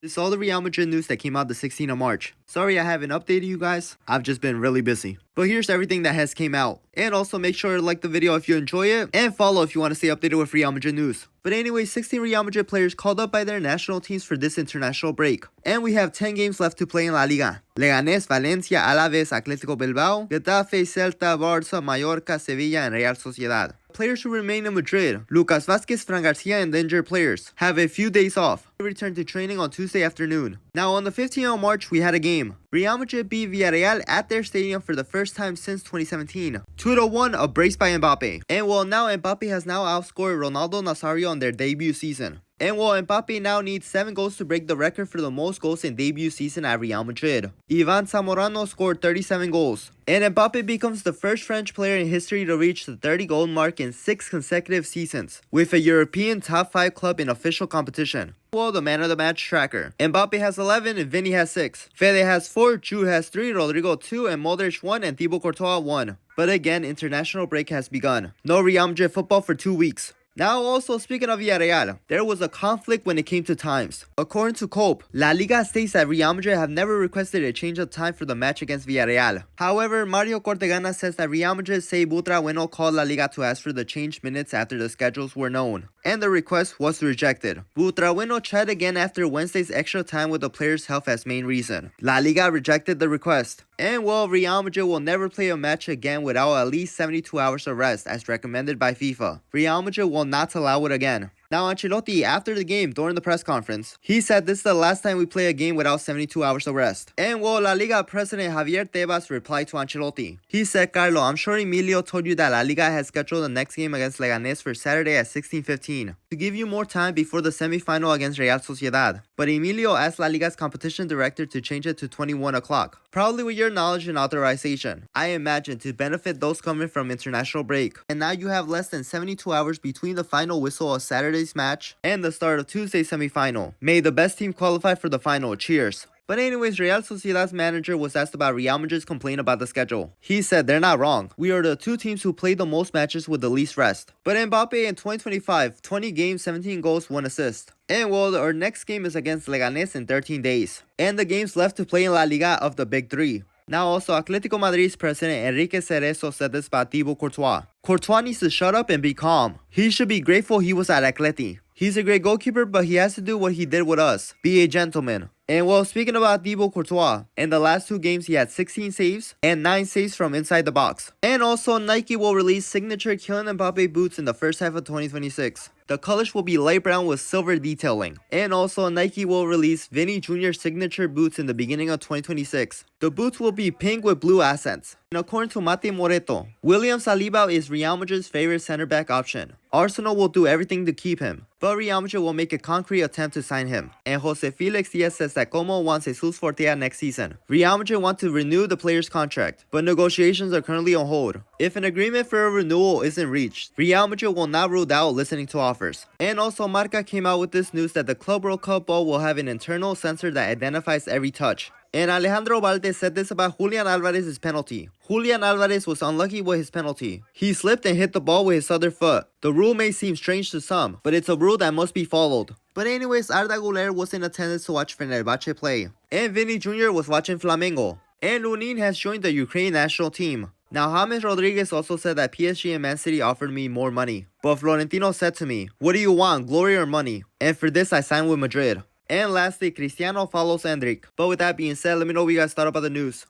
This is all the Real Madrid news that came out the 16th of March. Sorry I haven't updated you guys, I've just been really busy. But here's everything that has came out. And also make sure to like the video if you enjoy it, and follow if you want to stay updated with Real Madrid news. But anyway, 16 Real Madrid players called up by their national teams for this international break. And we have 10 games left to play in La Liga. Leganés, Valencia, Alaves, Atletico Bilbao, Getafe, Celta, Barça, Mallorca, Sevilla, and Real Sociedad. Players who remain in Madrid, Lucas Vázquez, Fran Garcia, and the injured players, have a few days off. They return to training on Tuesday afternoon. Now on the 15th of March, we had a game. Real Madrid beat Villarreal at their stadium for the first time since 2017. 2-1, a brace by Mbappe. And well, now Mbappe has now outscored Ronaldo Nazario on their debut season. And well, Mbappe now needs 7 goals to break the record for the most goals in debut season at Real Madrid. Ivan Zamorano scored 37 goals. And Mbappe becomes the first French player in history to reach the 30-goal mark in 6 consecutive seasons, with a European top 5 club in official competition. Well, the man of the match tracker. Mbappe has 11 and Vinny has 6. Fede has 4, Giroud has 3, Rodrigo 2, and Modric 1, and Thibaut Courtois 1. But again, international break has begun. No Real Madrid football for 2 weeks. Now also speaking of Villarreal, there was a conflict when it came to times. According to Cope, La Liga states that Real Madrid have never requested a change of time for the match against Villarreal. However, Mario Cortegana says that Real Madrid say Butragueño called La Liga to ask for the changed minutes after the schedules were known, and the request was rejected. Butragueño tried again after Wednesday's extra time with the players' health as main reason. La Liga rejected the request. And well, Real Madrid will never play a match again without at least 72 hours of rest as recommended by FIFA. Real Madrid will not allow it again. Now Ancelotti, after the game during the press conference, he said this is the last time we play a game without 72 hours of rest. And well, La Liga president Javier Tebas replied to Ancelotti. He said, Carlo, I'm sure Emilio told you that La Liga has scheduled the next game against Leganés for Saturday at 16:15 to give you more time before the semifinal against Real Sociedad. But Emilio asked La Liga's competition director to change it to 21 o'clock, probably with your knowledge and authorization. I imagine to benefit those coming from international break. And now you have less than 72 hours between the final whistle of Saturday's match and the start of Tuesday's semifinal. May the best team qualify for the final. Cheers. But anyways, Real Sociedad's manager was asked about Real Madrid's complaint about the schedule. He said they're not wrong. We are the 2 teams who played the most matches with the least rest. But Mbappe in 2025, 20 games, 17 goals, 1 assist. And well, our next game is against Leganés in 13 days. And the games left to play in La Liga of the big 3. Now also, Atletico Madrid's president Enrique Cerezo said this about Thibaut Courtois. Courtois needs to shut up and be calm. He should be grateful he was at Atleti. He's a great goalkeeper, but he has to do what he did with us. Be a gentleman. And well, speaking about Thibaut Courtois, in the last 2 games he had 16 saves and 9 saves from inside the box. And also, Nike will release signature Kylian Mbappe boots in the first half of 2026. The colors will be light brown with silver detailing. And also, Nike will release Vinny Jr. signature boots in the beginning of 2026. The boots will be pink with blue accents. And according to Mate Moreto, William Saliba is Real Madrid's favorite center back option. Arsenal will do everything to keep him, but Real Madrid will make a concrete attempt to sign him. And Jose Felix Diaz says that Como wants Jesus Fortea next season. Real Madrid want to renew the player's contract, but negotiations are currently on hold. If an agreement for a renewal isn't reached, Real Madrid will not rule out listening to offers. And also, Marca came out with this news that the Club World Cup ball will have an internal sensor that identifies every touch. And Alejandro Valdez said this about Julian Alvarez's penalty. Julian Alvarez was unlucky with his penalty. He slipped and hit the ball with his other foot. The rule may seem strange to some, but it's a rule that must be followed. But anyways, Arda Güler was in attendance to watch Fenerbahce play. And Vinny Jr. was watching Flamengo. And Lunin has joined the Ukraine national team. Now, James Rodriguez also said that PSG and Man City offered me more money. But Florentino said to me, what do you want, glory or money? And for this, I signed with Madrid. And lastly, Cristiano follows Endrick. But with that being said, let me know what you guys thought about the news.